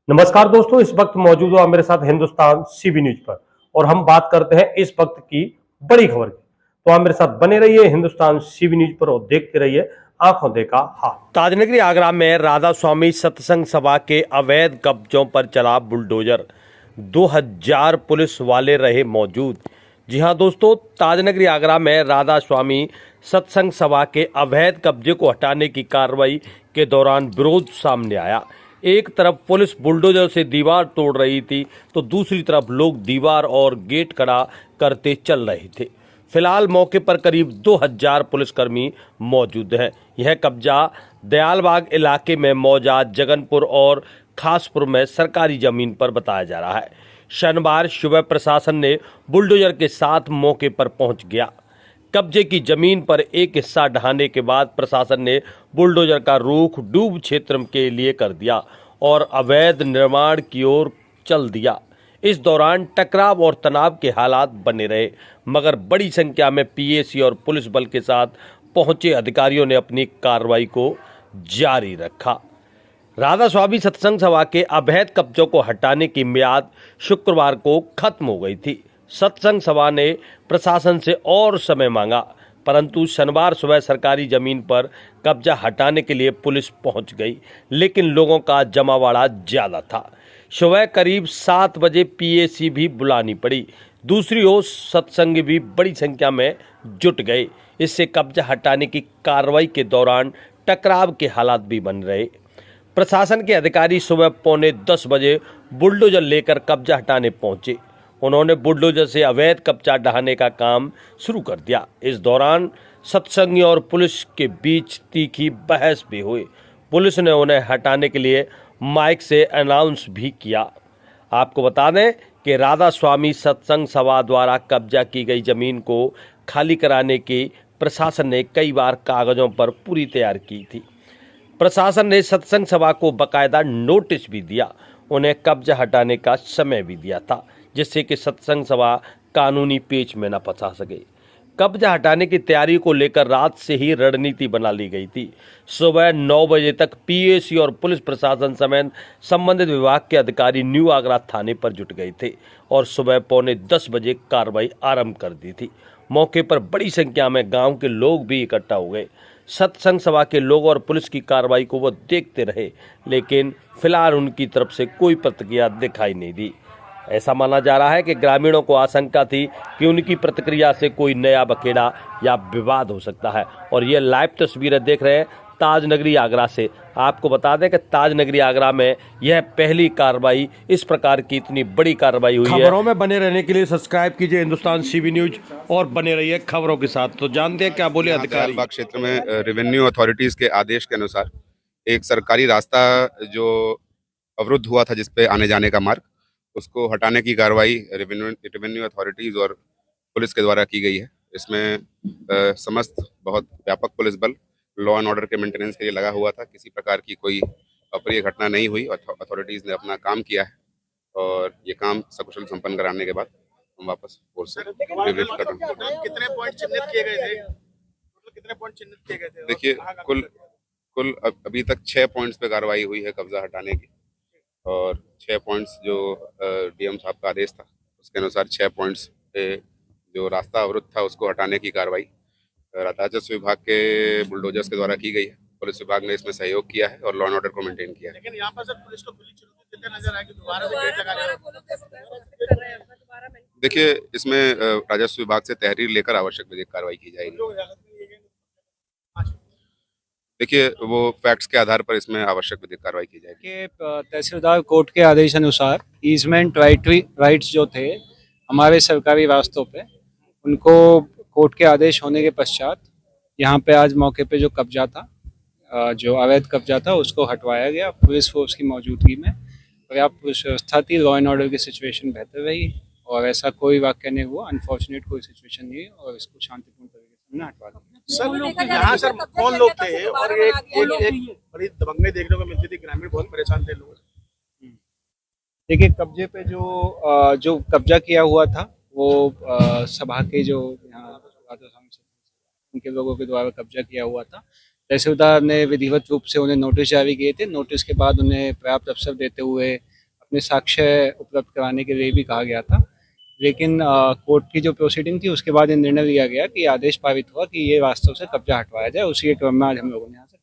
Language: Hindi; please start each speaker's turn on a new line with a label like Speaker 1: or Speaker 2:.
Speaker 1: नमस्कार दोस्तों, इस वक्त मौजूद हो आप मेरे साथ हिंदुस्तान सीबी न्यूज पर और हम बात करते हैं इस वक्त की बड़ी खबर की। तो आप मेरे साथ बने रहिए हिंदुस्तान सीबी न्यूज पर और देखते रहिए आंखों देखा हाल। ताजनगरी आगरा में राधा स्वामी सत्संग सभा के अवैध कब्जों पर चला बुलडोजर। 2000 पुलिस वाले रहे मौजूद। जी हां दोस्तों, ताजनगरी आगरा में राधा स्वामी सत्संग सभा के अवैध कब्जे को हटाने की कार्रवाई के दौरान विरोध सामने आया। एक तरफ पुलिस बुलडोजर से दीवार तोड़ रही थी तो दूसरी तरफ लोग दीवार और गेट खड़ा करते चल रहे थे। फिलहाल मौके पर करीब 2000 पुलिसकर्मी मौजूद हैं। यह कब्जा दयालबाग इलाके में मौजा, जगनपुर और खासपुर में सरकारी जमीन पर बताया जा रहा है। शनिवार सुबह प्रशासन ने बुलडोजर के साथ मौके पर पहुंच गया। कब्जे की जमीन पर एक हिस्सा ढहाने के बाद प्रशासन ने बुलडोजर का रुख डूब क्षेत्र के लिए कर दिया और अवैध निर्माण की ओर चल दिया। इस दौरान टकराव और तनाव के हालात बने रहे, मगर बड़ी संख्या में पीएसी और पुलिस बल के साथ पहुंचे अधिकारियों ने अपनी कार्रवाई को जारी रखा। राधा स्वामी सत्संग सभा के अवैध कब्जों को हटाने की मियाद शुक्रवार को खत्म हो गई थी। सत्संग सभा ने प्रशासन से और समय मांगा, परंतु शनिवार सुबह सरकारी जमीन पर कब्जा हटाने के लिए पुलिस पहुंच गई, लेकिन लोगों का जमावड़ा ज्यादा था। सुबह करीब 7 बजे पीएसी भी बुलानी पड़ी। दूसरी ओर सत्संग भी बड़ी संख्या में जुट गए। इससे कब्जा हटाने की कार्रवाई के दौरान टकराव के हालात भी बन रहे। प्रशासन के अधिकारी सुबह 9:45 बजे बुलडोजर लेकर कब्जा हटाने पहुंचे। उन्होंने बुलडोजर से अवैध कब्जा ढहाने का काम शुरू कर दिया। इस दौरान सत्संगी और पुलिस के बीच तीखी बहस भी हुई। पुलिस ने उन्हें हटाने के लिए माइक से अनाउंस भी किया। आपको बता दें कि राधा स्वामी सत्संग सभा द्वारा कब्जा की गई जमीन को खाली कराने की प्रशासन ने कई बार कागजों पर पूरी तैयार की थी। प्रशासन ने सत्संग सभा को बकायदा नोटिस भी दिया, उन्हें कब्जा हटाने का समय भी दिया था, जिससे कि सत्संग सभा कानूनी पेच में न फंसा सके। कब्जा हटाने की तैयारी को लेकर रात से ही रणनीति बना ली गई थी। सुबह 9 बजे तक पीएसी और पुलिस प्रशासन समेत संबंधित विभाग के अधिकारी न्यू आगरा थाने पर जुट गए थे और सुबह 9:45 बजे कार्रवाई आरंभ कर दी थी। मौके पर बड़ी संख्या में गांव के लोग भी इकट्ठा हो गए। सत्संग सभा के लोग और पुलिस की कार्रवाई को वो देखते रहे, लेकिन फिलहाल उनकी तरफ से कोई प्रतिक्रिया दिखाई नहीं दी। ऐसा माना जा रहा है कि ग्रामीणों को आशंका थी कि उनकी प्रतिक्रिया से कोई नया बखेड़ा या विवाद हो सकता है। और ये लाइव तस्वीरें देख रहे हैं ताजनगरी आगरा से। आपको बता दें कि ताजनगरी आगरा में यह पहली कार्रवाई, इस प्रकार की इतनी बड़ी कार्रवाई हुई है। खबरों में बने रहने के लिए सब्सक्राइब कीजिए हिंदुस्तान सीबी न्यूज और बने रहिए खबरों के साथ। तो जानते हैं क्या बोले अधिकारी।
Speaker 2: दयालबाग क्षेत्र में रेवेन्यू अथॉरिटीज के आदेश के अनुसार एक सरकारी रास्ता जो अवरुद्ध हुआ था, जिसपे आने जाने का मार्ग, उसको हटाने की कार्रवाई रेवेन्यू अथॉरिटीज और पुलिस के द्वारा की गई है। इसमें समस्त बहुत व्यापक पुलिस बल लॉ एंड ऑर्डर के मेंटेनेंस के लिए लगा हुआ था। किसी प्रकार की कोई अप्रिय घटना नहीं हुई। अथॉरिटीज ने अपना काम किया है और ये काम सकुशल संपन्न कराने के बाद हम वापस फोर्स से रिलीफ कर रहे हैं।
Speaker 3: कितने पॉइंट चिन्हित किए गए थे? कितने पॉइंट चिन्हित किए गए थे?
Speaker 2: देखिए, कुल अभी तक 6 पॉइंट्स पे कार्रवाई हुई है कब्जा हटाने की, और 6 पॉइंट्स जो डीएम साहब का आदेश था उसके अनुसार 6 पॉइंट्स पे जो रास्ता अवरुद्ध था उसको हटाने की कार्रवाई राजस्व विभाग के बुलडोजर्स के द्वारा की गई है। पुलिस विभाग ने इसमें सहयोग किया है और लॉ एंड ऑर्डर को मेंटेन किया है।
Speaker 3: लेकिन यहाँ पर सर पुलिस को खुली चुनौती देते नजर आए कि दोबारा से गेट लगा रहे हैं।
Speaker 2: देखिए, इसमें राजस्व विभाग से तहरीर लेकर आवश्यक विधिक कार्रवाई की जाएगी। देखिए, वो फैक्ट्स के आधार पर इसमें आवश्यक विधिक कार्रवाई की जाएगी।
Speaker 4: के तहसीलदार कोर्ट के आदेश अनुसार ईजमेंट राइट्स जो थे हमारे सरकारी रास्तों पे, उनको कोर्ट के आदेश होने के पश्चात यहाँ पे आज मौके पे जो कब्जा था, जो अवैध कब्जा था, उसको हटवाया गया। पुलिस फोर्स की मौजूदगी में पर्याप्त पुलिस व्यवस्था थी, लॉ एंड ऑर्डर की सिचुएशन बेहतर रही और ऐसा कोई वाक्य नहीं हुआ, अनफॉर्चुनेट कोई सिचुएशन नहीं, और इसको शांतिपूर्ण तरीके से हमने हटवा दिया।
Speaker 3: सर यहाँ सर कौन लोग थे और एक बड़ी दबंगई देखने को मिलती थी, ग्रामीण बहुत परेशान थे लोग।
Speaker 4: देखिए, कब्जे पे जो कब्जा किया हुआ था वो सभा के जो यहाँ उनके लोगों के द्वारा कब्जा किया हुआ था। तहसीलदार ने विधिवत रूप से उन्हें नोटिस जारी किए थे। नोटिस के बाद उन्हें पर्याप्त अवसर देते हुए अपने साक्ष्य उपलब्ध कराने के लिए भी कहा गया था। लेकिन कोर्ट की जो प्रोसीडिंग थी उसके बाद ये निर्णय लिया गया कि आदेश पारित हुआ कि ये वास्तव से कब्जा हटवाया जाए। उसी के क्रम में आज हम लोगों ने यहाँ से